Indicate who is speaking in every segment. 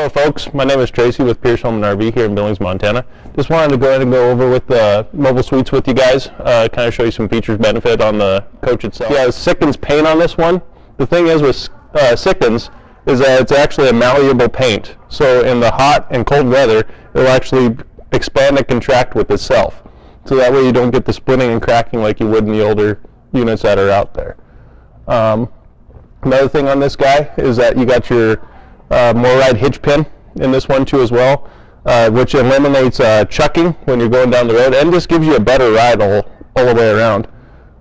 Speaker 1: Hello folks, my name is Tracy with Pierce Home and RV here in Billings, Montana. Just wanted to go ahead and go over with the mobile suites with you guys, kind of show you some features, benefit on the coach itself. Yeah, Sikkens paint on this one. The thing is with Sikkens is that it's actually a malleable paint. So in the hot and cold weather, it'll actually expand and contract with itself. So that way you don't get the splitting and cracking like you would in the older units that are out there. Another thing on this guy is that you got your more-ride hitch pin in this one too as well, which eliminates chucking when you're going down the road and just gives you a better ride all the way around.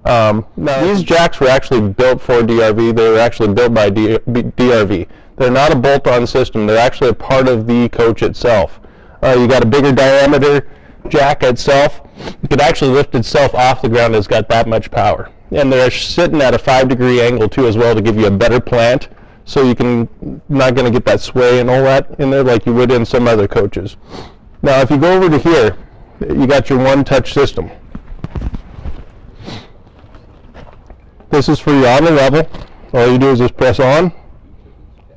Speaker 1: Now these jacks were actually built for DRV. They were actually built by DRV. They're not a bolt-on system. They're actually a part of the coach itself. You got a bigger diameter jack itself. It could actually lift itself off the ground. It's got that much power. And they're sitting at a 5-degree angle too as well to give you a better plant. So you can not going to get that sway and all that in there like you would in some other coaches. Now if you go over to here, you got your one-touch system. This is for your auto level. All you do is just press on,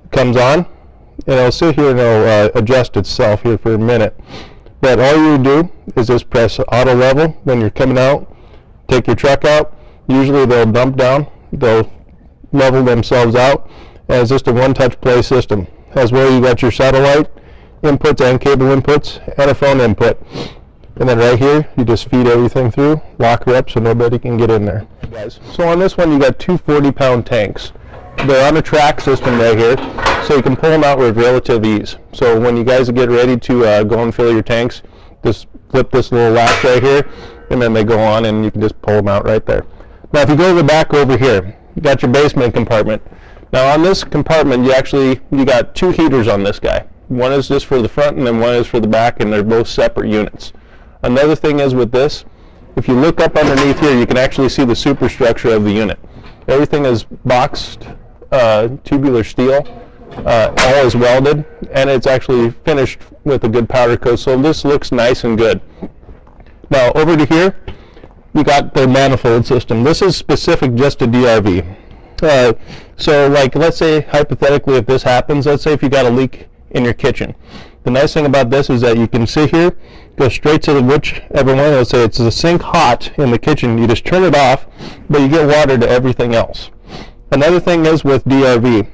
Speaker 1: it comes on, and it'll sit here and it'll adjust itself here for a minute. But all you do is just press auto level when you're coming out, take your truck out. Usually they'll dump down, they'll level themselves out. And it's just a one-touch play system. As well, you got your satellite inputs and cable inputs and a phone input. And then right here, you just feed everything through, lock her up so nobody can get in there. So on this one, you got two 40-pound tanks. They're on a track system right here, so you can pull them out with relative ease. So when you guys get ready to go and fill your tanks, just flip this little latch right here, and then they go on, and you can just pull them out right there. Now, if you go to the back over here, you got your basement compartment. Now on this compartment, you got two heaters on this guy. One is just for the front and then one is for the back, and they're both separate units. Another thing is with this, if you look up underneath here, you can actually see the superstructure of the unit. Everything is boxed tubular steel, all is welded, and it's actually finished with a good powder coat, so this looks nice and good. Now over to here, you got the manifold system. This is specific just to DRV. So like, let's say hypothetically if this happens, let's say if you got a leak in your kitchen. The nice thing about this is that you can sit here, go straight to whichever one. Let's say it's the sink hot in the kitchen, you just turn it off, but you get water to everything else. Another thing is with DRV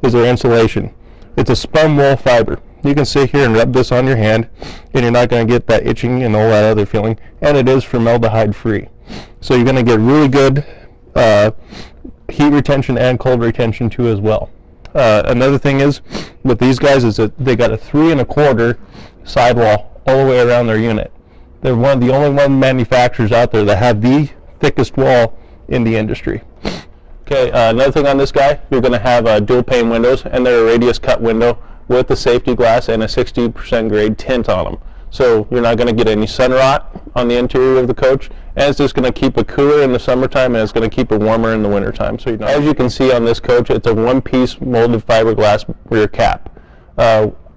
Speaker 1: is their insulation. It's a spun wool fiber. You can sit here and rub this on your hand and you're not going to get that itching and all that other feeling, and it is formaldehyde free. So you're going to get really good heat retention and cold retention too as well. Another thing is with these guys is that they got a 3 1/4 sidewall all the way around their unit. They're one of the only manufacturers out there that have the thickest wall in the industry. Okay, another thing on this guy, you're going to have dual pane windows, and they're a radius cut window with a safety glass and a 60% grade tint on them. So you're not going to get any sun rot on the interior of the coach, and it's just going to keep it cooler in the summertime, and it's going to keep it warmer in the wintertime. So as you can see on this coach, it's a one-piece molded fiberglass rear cap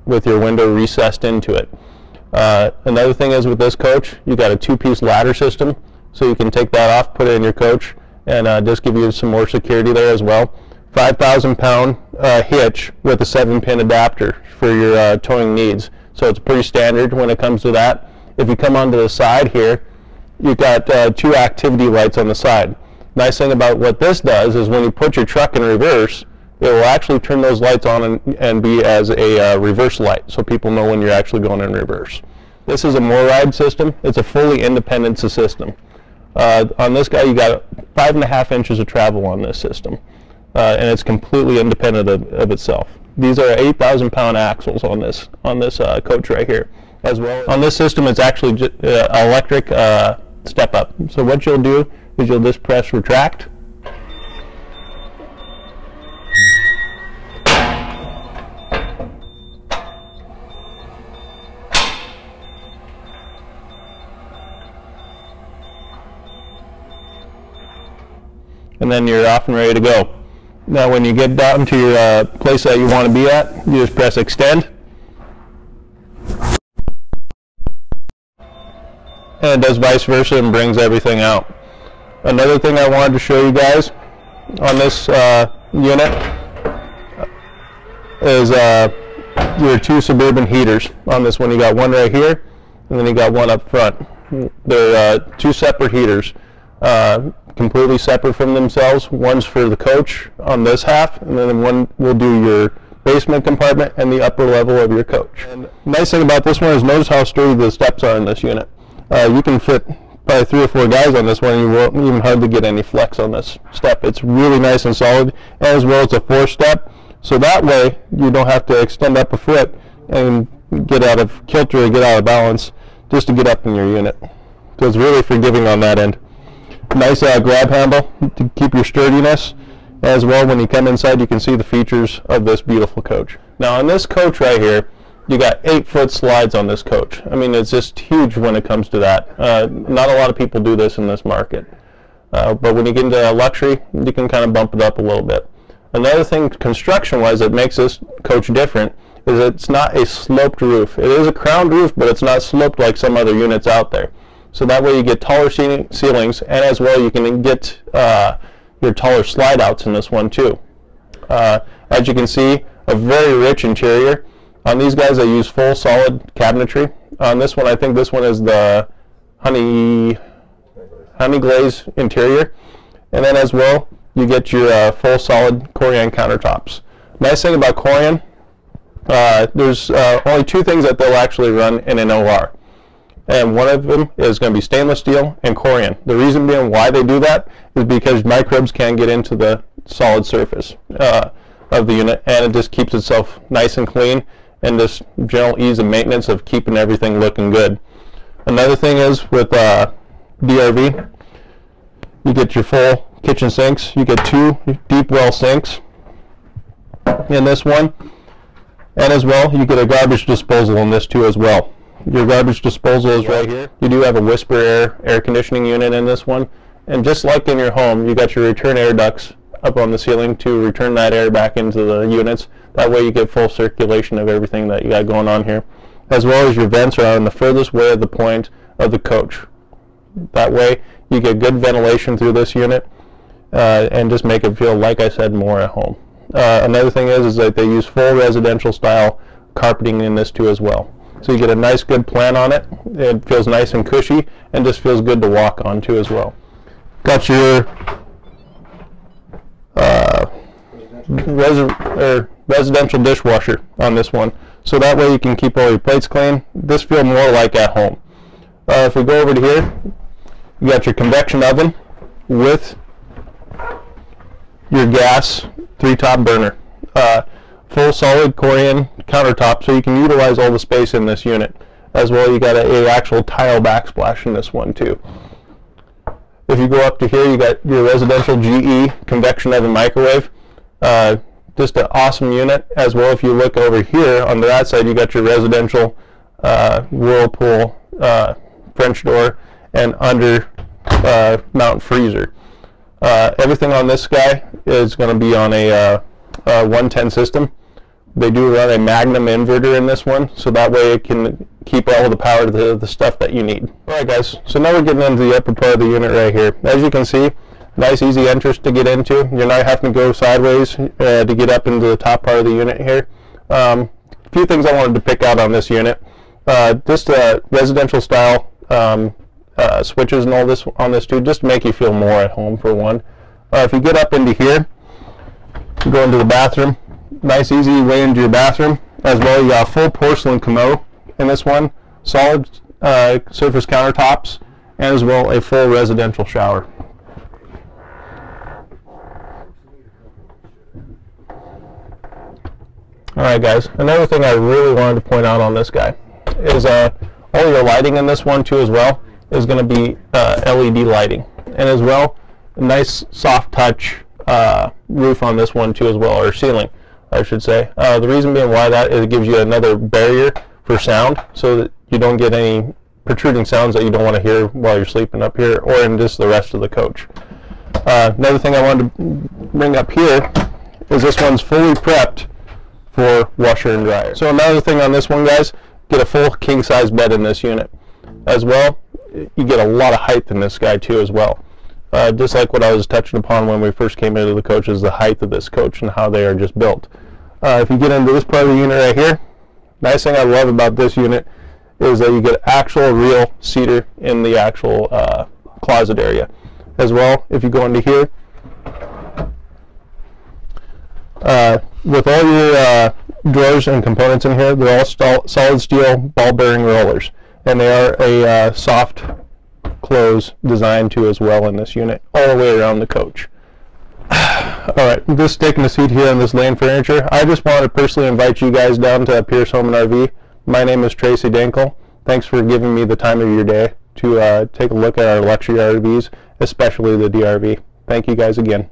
Speaker 1: with your window recessed into it. Another thing is with this coach, you got a 2-piece ladder system, so you can take that off, put it in your coach, and just give you some more security there as well. 5,000-pound hitch with a 7-pin adapter for your towing needs. So it's pretty standard when it comes to that. If you come onto the side here, you've got 2 activity lights on the side. Nice thing about what this does is when you put your truck in reverse, it will actually turn those lights on and be as a reverse light, so people know when you're actually going in reverse. This is a more-ride system. It's a fully independent system. On this guy, you got 5.5 inches of travel on this system, and it's completely independent of itself. These are 8,000-pound axles on this coach right here. As well, on this system, it's actually electric step up. So what you'll do is you'll just press retract, and then you're off and ready to go. Now when you get down to your place that you want to be at, you just press extend, and it does vice versa and brings everything out. Another thing I wanted to show you guys on this unit is your two Suburban heaters on this one. You got one right here, and then you got one up front. They're two separate heaters, completely separate from themselves. One's for the coach on this half, and then one will do your basement compartment and the upper level of your coach. And nice thing about this one is notice how sturdy the steps are in this unit. You can fit probably 3 or 4 guys on this one, and you won't even hardly get any flex on this step. It's really nice and solid, and as well as a 4-step, so that way you don't have to extend up a foot and get out of kilter or get out of balance just to get up in your unit. So it's really forgiving on that end. Nice grab handle to keep your sturdiness. As well, when you come inside, you can see the features of this beautiful coach. Now on this coach right here, you got 8-foot slides on this coach. I mean, it's just huge when it comes to that. Not a lot of people do this in this market. But when you get into luxury, you can kind of bump it up a little bit. Another thing, construction-wise, that makes this coach different is it's not a sloped roof. It is a crowned roof, but it's not sloped like some other units out there. So that way you get taller ceilings, and as well you can get your taller slide outs in this one too. As you can see, a very rich interior. On these guys I use full solid cabinetry. On this one, I think this one is the honey glaze interior. And then as well, you get your full solid Corian countertops. Nice thing about Corian, there's only 2 things that they'll actually run in an OR. And one of them is going to be stainless steel and Corian. The reason being why they do that is because microbes can get into the solid surface of the unit, and it just keeps itself nice and clean, and just general ease of maintenance of keeping everything looking good. Another thing is with DRV, you get your full kitchen sinks. You get 2 deep well sinks in this one, and as well you get a garbage disposal in this too as well. Your garbage disposal is right here. You do have a Whisper air conditioning unit in this one, and just like in your home, you got your return air ducts up on the ceiling to return that air back into the units. That way you get full circulation of everything that you got going on here, as well as your vents are on the furthest way of the point of the coach. That way you get good ventilation through this unit, and just make it feel, like I said, more at home. Another thing is that they use full residential style carpeting in this too as well. So you get a nice good plan on it. It feels nice and cushy, and just feels good to walk on too as well. Got your residential dishwasher on this one, so that way you can keep all your plates clean. This feels more like at home. If we go over to here, you got your convection oven with your gas 3-top burner. Full solid Corian countertop, so you can utilize all the space in this unit. As well, you got a actual tile backsplash in this one too. If you go up to here, you got your residential GE convection oven microwave. Just an awesome unit. As well, if you look over here on that side, you got your residential Whirlpool French door and under mount freezer. Everything on this guy is going to be on a 110 system. They do run a Magnum inverter in this one, so that way it can keep all the power to the stuff that you need. Alright guys, so now we're getting into the upper part of the unit right here. As you can see, nice easy entrance to get into. You're not having to go sideways to get up into the top part of the unit here. A few things I wanted to pick out on this unit. Just residential style switches and all this on this too, just to make you feel more at home for one. If you get up into here, you go into the bathroom. Nice easy way into your bathroom. As well, you got a full porcelain commode in this one, solid surface countertops, and as well a full residential shower. Alright guys, another thing I really wanted to point out on this guy is all your lighting in this one too as well is going to be LED lighting, and as well a nice soft touch roof on this one too as well, or ceiling I should say. The reason being why that is it gives you another barrier for sound, so that you don't get any protruding sounds that you don't want to hear while you're sleeping up here or in just the rest of the coach. Another thing I wanted to bring up here is this one's fully prepped for washer and dryer. So another thing on this one guys, get a full king size bed in this unit. As well, you get a lot of height in this guy too as well. Just like what I was touching upon when we first came into the coach, is the height of this coach and how they are just built. If you get into this part of the unit right here, Nice thing I love about this unit is that you get actual real cedar in the actual closet area. As well, if you go into here, with all your drawers and components in here, they're all solid steel ball bearing rollers, and they are a soft close design too as well in this unit, all the way around the coach. Alright, just taking a seat here on this Lane Furniture. I just want to personally invite you guys down to Pierce Home and RV. My name is Tracy Dankel. Thanks for giving me the time of your day to take a look at our luxury RVs, especially the DRV. Thank you guys again.